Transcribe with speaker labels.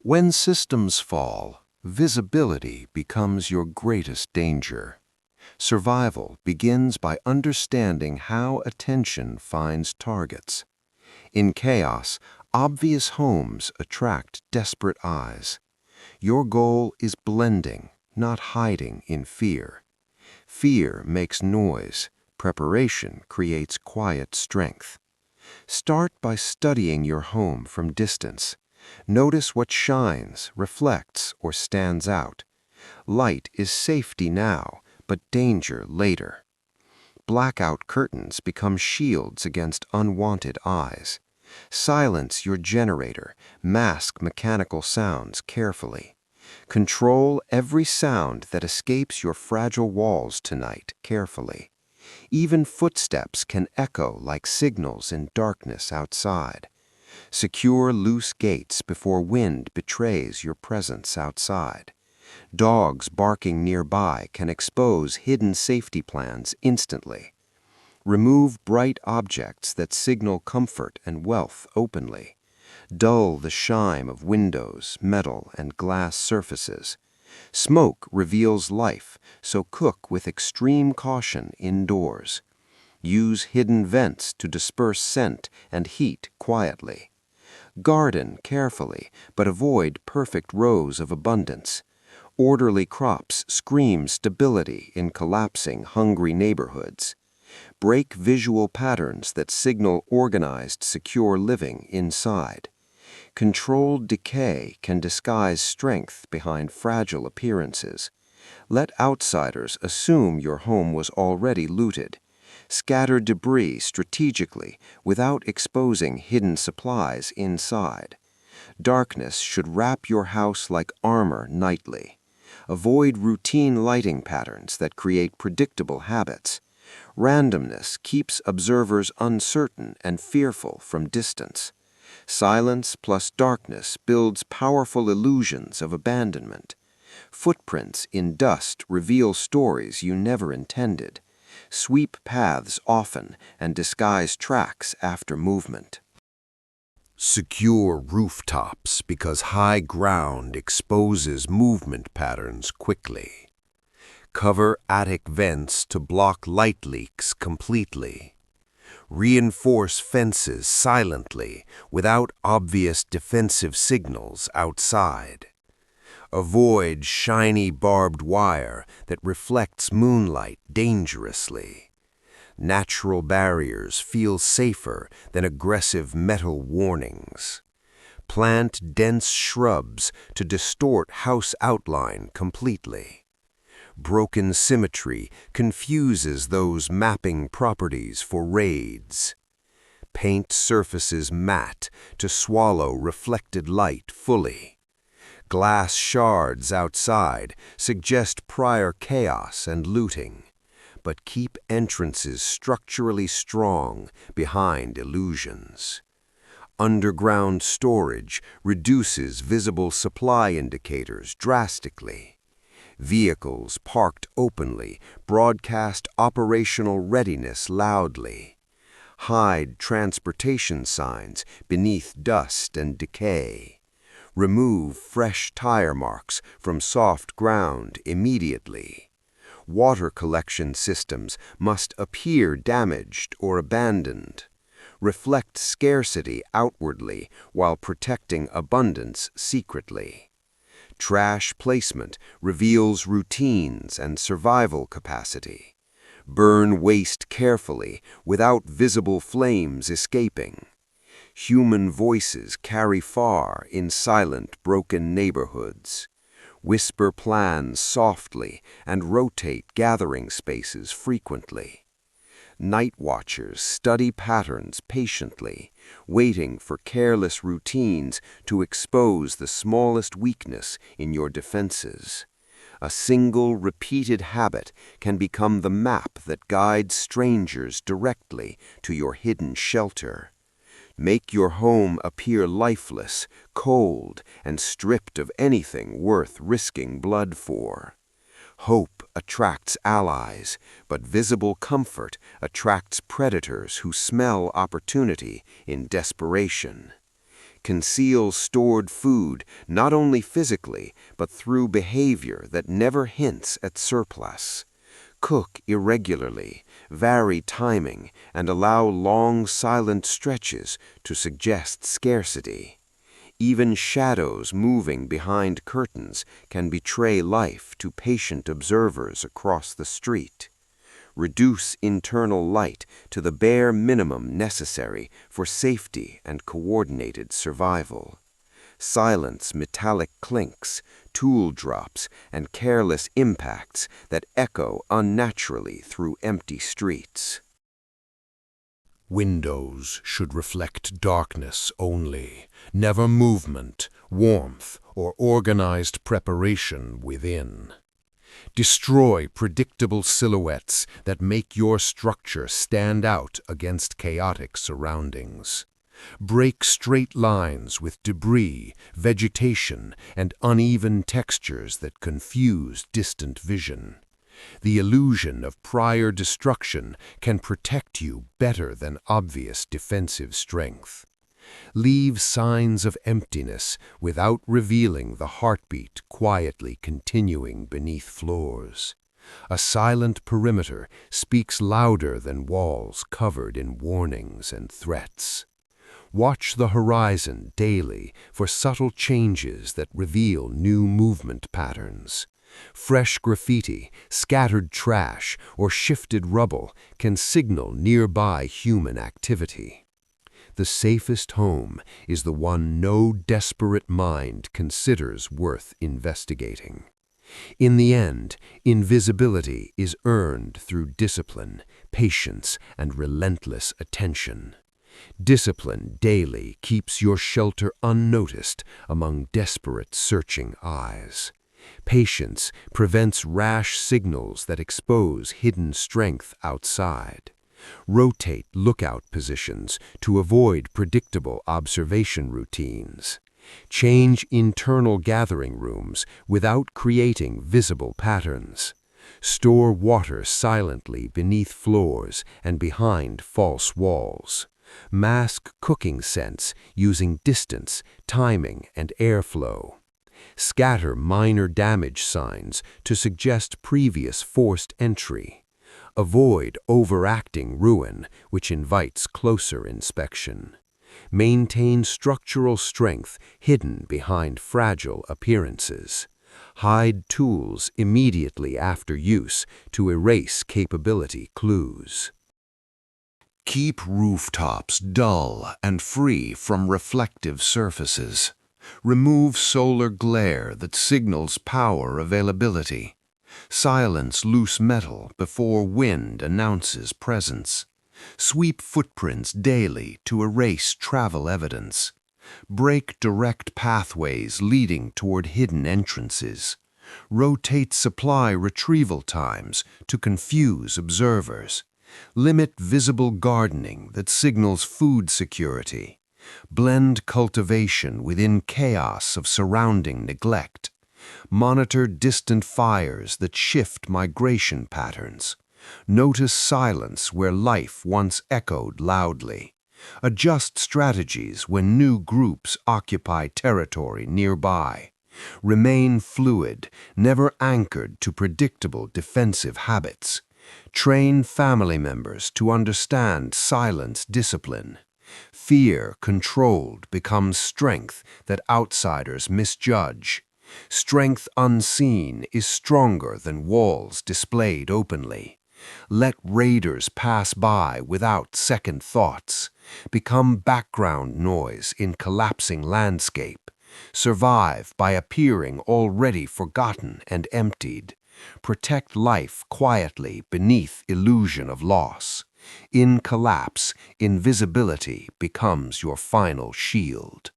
Speaker 1: When systems fall, visibility becomes your greatest danger. Survival begins by understanding how attention finds targets. In chaos, obvious homes attract desperate eyes. Your goal is blending, not hiding in fear. Fear makes noise. Preparation creates quiet strength. Start by studying your home from distance. Notice what shines, reflects, or stands out. Light is safety now, but danger later. Blackout curtains become shields against unwanted eyes. Silence your generator, mask mechanical sounds carefully. Control every sound that escapes your fragile walls tonight carefully. Even footsteps can echo like signals in darkness outside. Secure loose gates before wind betrays your presence outside. Dogs barking nearby can expose hidden safety plans instantly. Remove bright objects that signal comfort and wealth openly. Dull the shine of windows, metal, and glass surfaces. Smoke reveals life, so cook with extreme caution indoors. Use hidden vents to disperse scent and heat quietly. Garden carefully, but avoid perfect rows of abundance. Orderly crops scream stability in collapsing, hungry neighborhoods. Break visual patterns that signal organized, secure living inside. Controlled decay can disguise strength behind fragile appearances. Let outsiders assume your home was already looted. Scatter debris strategically without exposing hidden supplies inside. Darkness should wrap your house like armor nightly. Avoid routine lighting patterns that create predictable habits. Randomness keeps observers uncertain and fearful from distance. Silence plus darkness builds powerful illusions of abandonment. Footprints in dust reveal stories you never intended. Sweep paths often and disguise tracks after movement. Secure rooftops because high ground exposes movement patterns quickly. Cover attic vents to block light leaks completely. Reinforce fences silently without obvious defensive signals outside. Avoid shiny barbed wire that reflects moonlight dangerously. Natural barriers feel safer than aggressive metal warnings. Plant dense shrubs to distort house outline completely. Broken symmetry confuses those mapping properties for raids. Paint surfaces matte to swallow reflected light fully. Glass shards outside suggest prior chaos and looting, but keep entrances structurally strong behind illusions. Underground storage reduces visible supply indicators drastically. Vehicles parked openly broadcast operational readiness loudly. Hide transportation signs beneath dust and decay. Remove fresh tire marks from soft ground immediately. Water collection systems must appear damaged or abandoned. Reflect scarcity outwardly while protecting abundance secretly. Trash placement reveals routines and survival capacity. Burn waste carefully without visible flames escaping. Human voices carry far in silent, broken neighborhoods. Whisper plans softly and rotate gathering spaces frequently. Night watchers study patterns patiently, waiting for careless routines to expose the smallest weakness in your defenses. A single repeated habit can become the map that guides strangers directly to your hidden shelter. Make your home appear lifeless, cold, and stripped of anything worth risking blood for. Hope attracts allies, but visible comfort attracts predators who smell opportunity in desperation. Conceal stored food not only physically, but through behavior that never hints at surplus. Cook irregularly, vary timing, and allow long silent stretches to suggest scarcity. Even shadows moving behind curtains can betray life to patient observers across the street. Reduce internal light to the bare minimum necessary for safety and coordinated survival. Silence metallic clinks, tool drops, and careless impacts that echo unnaturally through empty streets.
Speaker 2: Windows should reflect darkness only, never movement, warmth, or organized preparation within. Destroy predictable silhouettes that make your structure stand out against chaotic surroundings. Break straight lines with debris, vegetation, and uneven textures that confuse distant vision. The illusion of prior destruction can protect you better than obvious defensive strength. Leave signs of emptiness without revealing the heartbeat quietly continuing beneath floors. A silent perimeter speaks louder than walls covered in warnings and threats. Watch the horizon daily for subtle changes that reveal new movement patterns. Fresh graffiti, scattered trash, or shifted rubble can signal nearby human activity. The safest home is the one no desperate mind considers worth investigating. In the end, invisibility is earned through discipline, patience, and relentless attention. Discipline daily keeps your shelter unnoticed among desperate searching eyes. Patience prevents rash signals that expose hidden strength outside. Rotate lookout positions to avoid predictable observation routines. Change internal gathering rooms without creating visible patterns. Store water silently beneath floors and behind false walls. Mask cooking scents using distance, timing, and airflow. Scatter minor damage signs to suggest previous forced entry. Avoid overacting ruin, which invites closer inspection. Maintain structural strength hidden behind fragile appearances. Hide tools immediately after use to erase capability clues.
Speaker 1: Keep rooftops dull and free from reflective surfaces. Remove solar glare that signals power availability. Silence loose metal before wind announces presence. Sweep footprints daily to erase travel evidence. Break direct pathways leading toward hidden entrances. Rotate supply retrieval times to confuse observers. Limit visible gardening that signals food security. Blend cultivation within chaos of surrounding neglect. Monitor distant fires that shift migration patterns. Notice silence where life once echoed loudly. Adjust strategies when new groups occupy territory nearby. Remain fluid, never anchored to predictable defensive habits. Train family members to understand silence discipline. Fear controlled becomes strength that outsiders misjudge. Strength unseen is stronger than walls displayed openly. Let raiders pass by without second thoughts. Become background noise in collapsing landscape. Survive by appearing already forgotten and emptied. Protect life quietly beneath illusion of loss. In collapse, invisibility becomes your final shield.